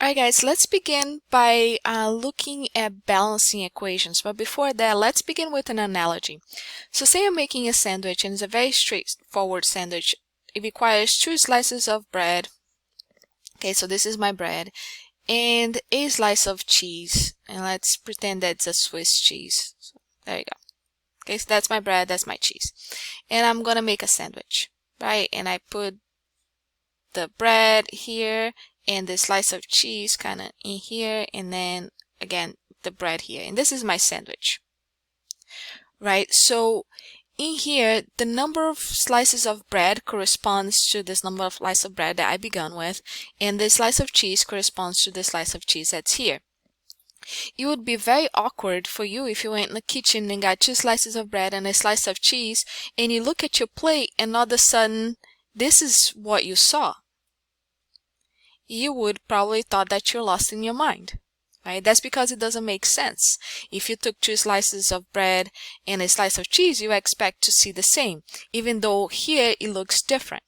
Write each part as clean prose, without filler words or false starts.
Alright guys, let's begin by looking at balancing equations. But before that, let's begin with an analogy. So say I'm making a sandwich, and it's a very straightforward sandwich. It requires 2 slices of bread. Okay, so this is my bread. And a slice of cheese. And let's pretend that's a Swiss cheese. So there you go. Okay, so that's my bread, that's my cheese. And I'm gonna make a sandwich, right? And I put the bread here and the slice of cheese kind of in here, and then again the bread here, and this is my sandwich, right? So in here the number of slices of bread corresponds to this number of slices of bread that I began with, and the slice of cheese corresponds to the slice of cheese that's here. It would be very awkward for you if you went in the kitchen and got 2 slices of bread and a slice of cheese, and you look at your plate and all of a sudden this is what you saw. You would probably thought that you're lost in your mind, right? That's because it doesn't make sense. If you took 2 slices of bread and a slice of cheese, you expect to see the same, even though here it looks different,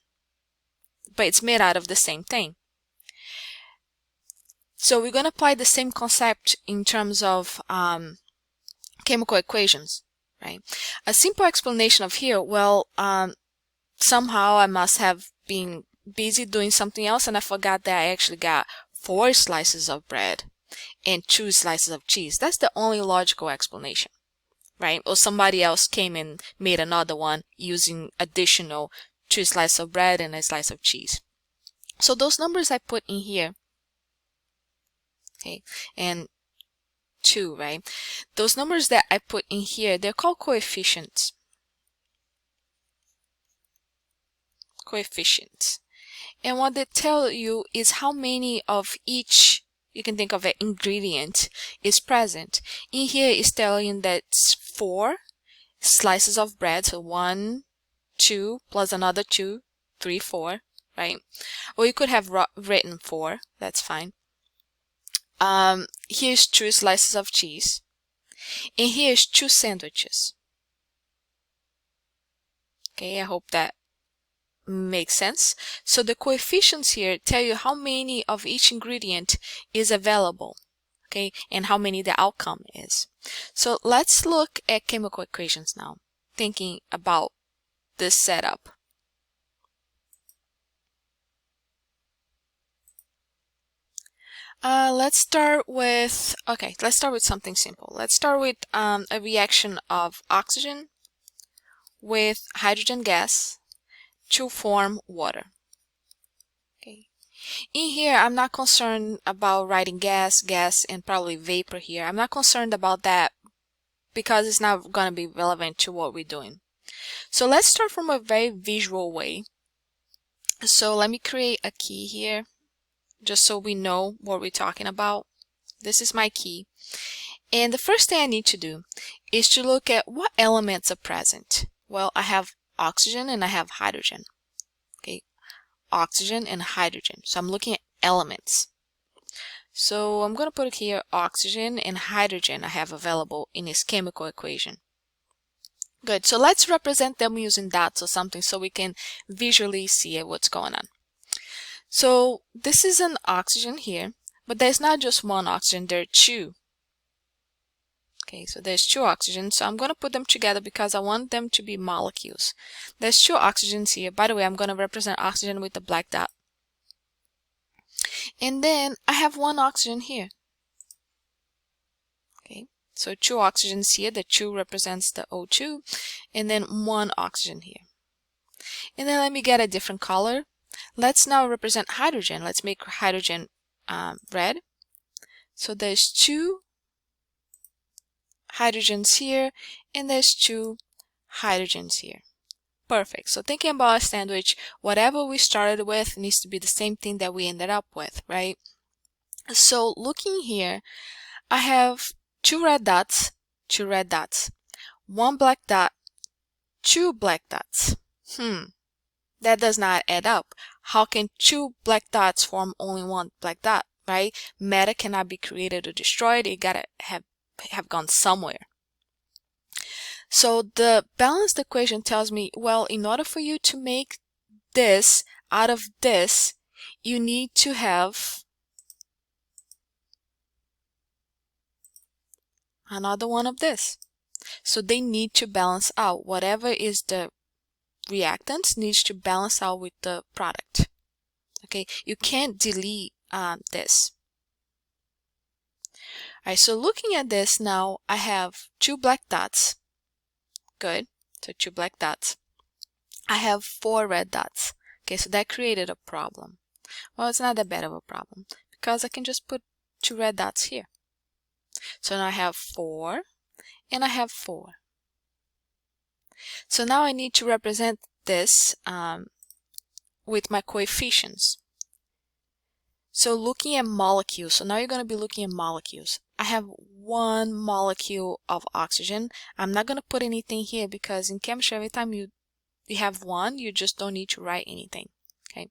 but it's made out of the same thing. So we're going to apply the same concept in terms of chemical equations, right? A simple explanation of here, well, somehow I must have been busy doing something else and I forgot that I actually got 4 slices of bread and 2 slices of cheese. That's the only logical explanation, right? Or somebody else came and made another one using additional 2 slices of bread and a slice of cheese. So those numbers I put in here, okay, and 2, right? Those numbers that I put in here, they're called coefficients. And what they tell you is how many of each, you can think of an ingredient, is present. In here is telling you that it's 4 slices of bread, so 1, 2, plus another 2, 3, 4, right? Or you could have written 4, that's fine. Here's 2 slices of cheese, and here's 2 sandwiches. Okay, I hope that makes sense. So the coefficients here tell you how many of each ingredient is available, okay, and how many the outcome is. So let's look at chemical equations now, thinking about this setup. Let's start with something simple. Let's start with a reaction of oxygen with hydrogen gas to form water. Okay. In here, I'm not concerned about writing gas, and probably vapor here. I'm not concerned about that because it's not going to be relevant to what we're doing. So let's start from a very visual way. So let me create a key here just so we know what we're talking about. This is my key. And the first thing I need to do is to look at what elements are present. Well, I have oxygen and I have hydrogen. Okay, oxygen and hydrogen. So I'm looking at elements. So I'm going to put it here, oxygen and hydrogen I have available in this chemical equation. Good, so let's represent them using dots or something so we can visually see what's going on. So this is an oxygen here, but there's not just one oxygen, there are 2. Okay, so there's 2 oxygens, so I'm going to put them together because I want them to be molecules. There's 2 oxygens here. By the way, I'm going to represent oxygen with the black dot. And then I have 1 oxygen here. Okay, so 2 oxygens here. The 2 represents the O2, and then 1 oxygen here. And then let me get a different color. Let's now represent hydrogen. Let's make hydrogen red. So there's 2 hydrogens here, and there's 2 hydrogens here. Perfect. So thinking about a sandwich, whatever we started with needs to be the same thing that we ended up with, right? So looking here, I have 2 red dots, 2 red dots, 1 black dot, 2 black dots. That does not add up. How can 2 black dots form only 1 black dot, right? Matter cannot be created or destroyed. It gotta have gone somewhere. So the balanced equation tells me, well, in order for you to make this out of this, you need to have another one of this. So they need to balance out. Whatever is the reactants needs to balance out with the product. Okay, you can't delete this. Alright, so looking at this now, I have 2 black dots. Good, so 2 black dots. I have 4 red dots. Okay, so that created a problem. Well, it's not that bad of a problem because I can just put 2 red dots here. So now I have 4 and I have 4. So now I need to represent this with my coefficients. So looking at molecules, so now you're going to be looking at molecules. I have 1 molecule of oxygen. I'm not going to put anything here because in chemistry, every time you have 1, you just don't need to write anything. Okay.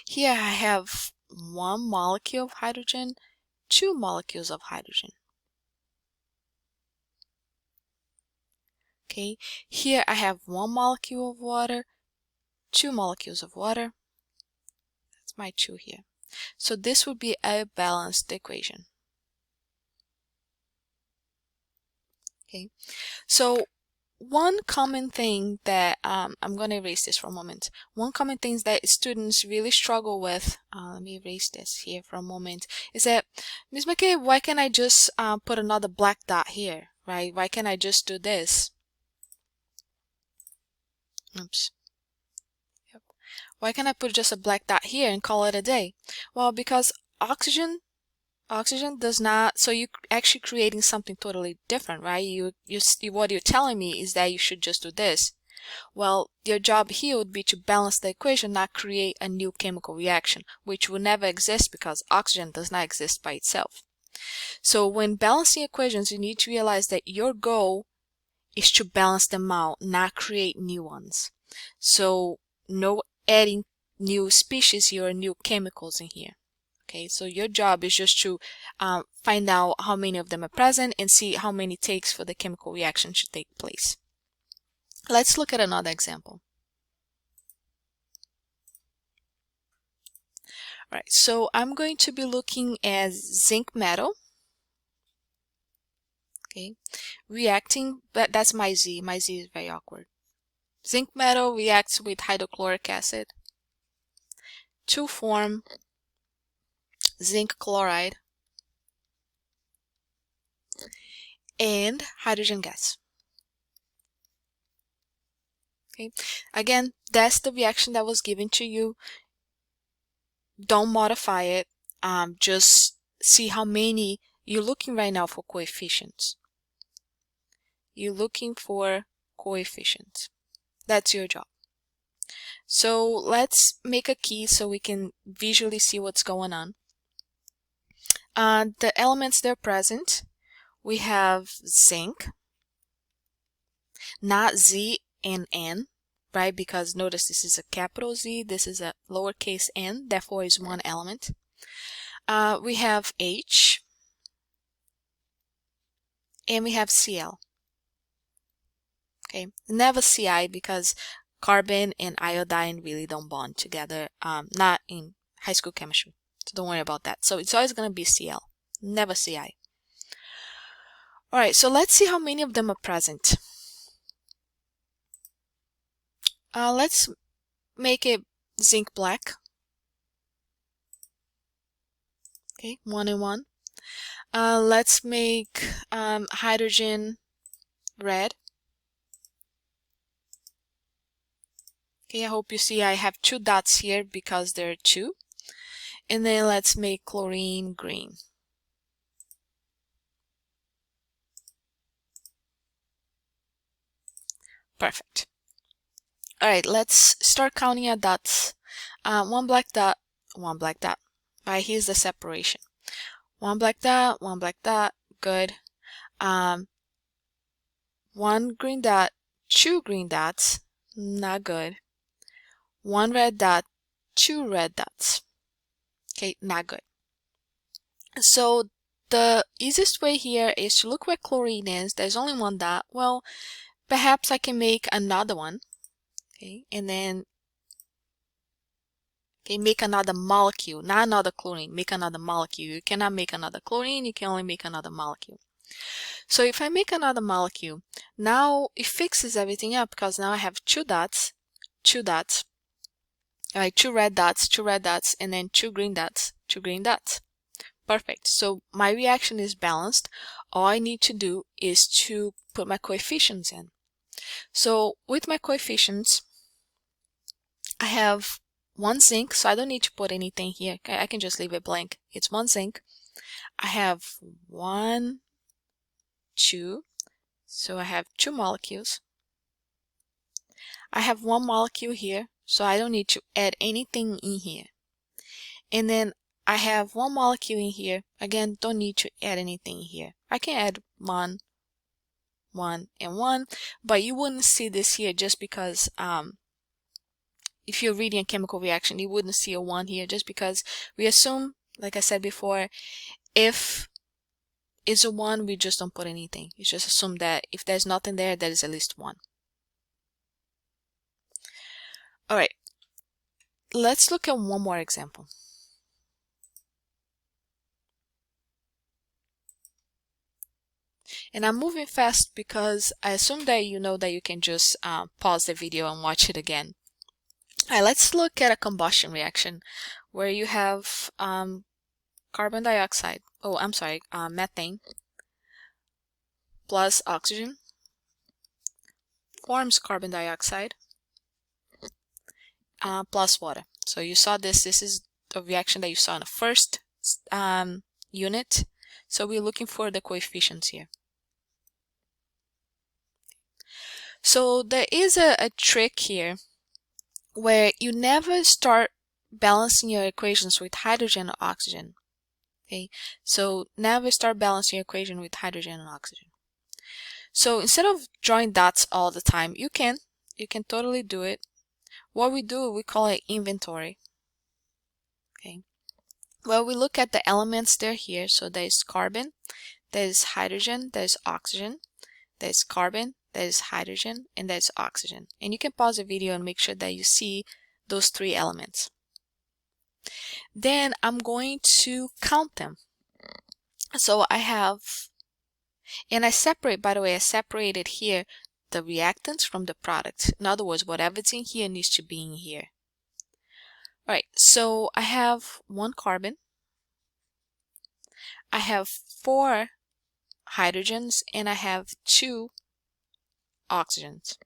Here I have 1 molecule of hydrogen, 2 molecules of hydrogen. Okay. Here I have 1 molecule of water, 2 molecules of water. That's my 2 here. So this would be a balanced equation. Okay, so one common thing that I'm going to erase this for a moment. One common thing that students really struggle with, let me erase this here for a moment, is that, Ms. McKay, why can't I just put another black dot here, right? Why can't I just do this? Oops. Yep. Why can't I put just a black dot here and call it a day? Well, because oxygen does not, so you're actually creating something totally different, right? What you're telling me is that you should just do this. Well, your job here would be to balance the equation, not create a new chemical reaction, which will never exist because oxygen does not exist by itself. So when balancing equations, you need to realize that your goal is to balance them out, not create new ones. So no adding new species here or new chemicals in here. Okay, so your job is just to find out how many of them are present and see how many it takes for the chemical reaction to take place. Let's look at another example. All right, so I'm going to be looking at zinc metal. Okay, reacting, but that's my Z. My Z is very awkward. Zinc metal reacts with hydrochloric acid to form zinc chloride and hydrogen gas. Okay, again, that's the reaction that was given to you. Don't modify it. Just see how many you're looking right now for coefficients. You're looking for coefficients. That's your job. So let's make a key so we can visually see what's going on. The elements that are present, we have zinc, not Z and N, right? Because notice this is a capital Z, this is a lowercase n, therefore is one element. We have H, and we have Cl. Okay, never Ci because carbon and iodine really don't bond together, not in high school chemistry. So don't worry about that. So it's always going to be Cl, never Ci. Alright, so let's see how many of them are present. Let's make it zinc black. Okay, 1 and 1. Let's make hydrogen red. Okay, I hope you see I have 2 dots here because there are 2. And then let's make chlorine green. Perfect. Alright, let's start counting our dots. 1 black dot, 1 black dot. Alright, here's the separation. 1 black dot, 1 black dot, good. 1 green dot, 2 green dots, not good. 1 red dot, 2 red dots. Okay, not good. So the easiest way here is to look where chlorine is. There's only 1 dot. Well, perhaps I can make another one. Okay, and then make another molecule, not another chlorine, make another molecule. You cannot make another chlorine, you can only make another molecule. So if I make another molecule, now it fixes everything up because now I have two dots, all right, two red dots, and then two green dots. Perfect. So my reaction is balanced. All I need to do is to put my coefficients in. So with my coefficients, I have one zinc, so I don't need to put anything here. I can just leave it blank. It's one zinc. I have 1, 2, so I have two molecules. I have one molecule here, so I don't need to add anything in here. And then I have one molecule in here. Again, don't need to add anything here. I can add 1, 1, and 1, but you wouldn't see this here just because if you're reading a chemical reaction, you wouldn't see a 1 here just because we assume, like I said before, if it's a 1, we just don't put anything. You just assume that if there's nothing there, there is at least 1. Alright, let's look at one more example. And I'm moving fast because I assume that you know that you can just pause the video and watch it again. Alright, let's look at a combustion reaction where you have carbon dioxide, methane plus oxygen forms carbon dioxide plus water. So you saw this is a reaction that you saw in the first unit. So we're looking for the coefficients here. So there is a trick here where you never start balancing your equations with hydrogen or oxygen. Okay, so never start balancing your equation with hydrogen and oxygen. So instead of drawing dots all the time, you can totally do it. What we do, we call it inventory. Okay, well, we look at the elements that are here. So there's carbon, there's hydrogen, there's oxygen, there's carbon, there's hydrogen, and there's oxygen. And you can pause the video and make sure that you see those three elements. Then I'm going to count them. So I have, and I separate, by the way, I separated here the reactants from the product. In other words, whatever's in here needs to be in here. Alright, so I have 1 carbon, I have 4 hydrogens, and I have 2 oxygens.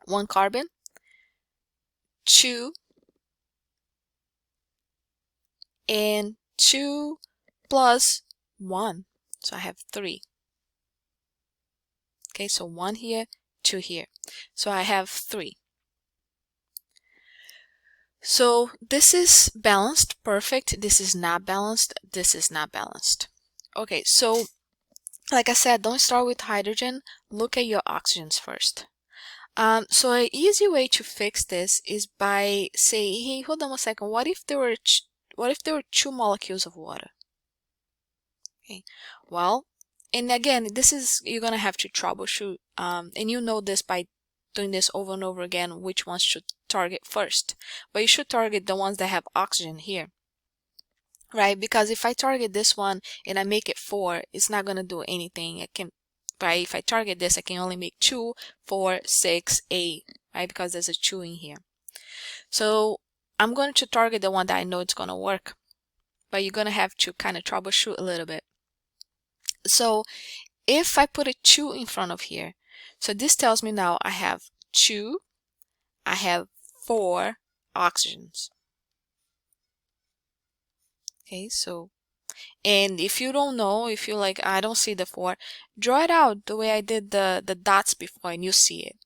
1 carbon, 2, and 2 plus 1, so I have 3. Okay, so 1 here, 2 here, so I have 3. So this is balanced, perfect. This is not balanced, this is not balanced. Okay, so like I said, don't start with hydrogen, look at your oxygens first. So an easy way to fix this is by saying, hey, hold on a second, what if there were 2 molecules of water? Okay, well, and again, this is, you're gonna have to troubleshoot, and you know this by doing this over and over again, which ones should target first. But you should target the ones that have oxygen here, right? Because if I target this one and I make it 4, it's not gonna do anything. It can, right? If I target this, I can only make 2, 4, 6, 8, right? Because there's a 2 in here. So I'm going to target the one that I know it's gonna work, but you're gonna have to kind of troubleshoot a little bit. So if I put a 2 in front of here, so this tells me now I have 2, I have 4 oxygens. Okay, so, and if you don't know, if you're like, I don't see the 4, draw it out the way I did the dots before and you see it.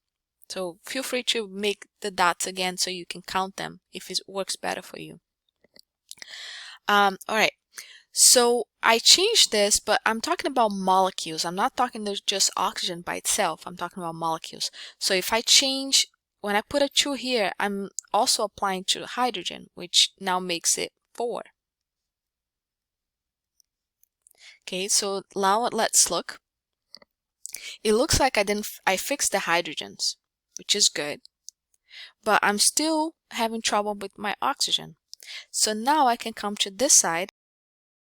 So feel free to make the dots again so you can count them if it works better for you. Alright, so I changed this, but I'm talking about molecules. I'm not talking just oxygen by itself. I'm talking about molecules. So if I change, when I put a 2 here, I'm also applying to hydrogen, which now makes it 4. Okay, so now let's look. It looks like I fixed the hydrogens, which is good, but I'm still having trouble with my oxygen. So now I can come to this side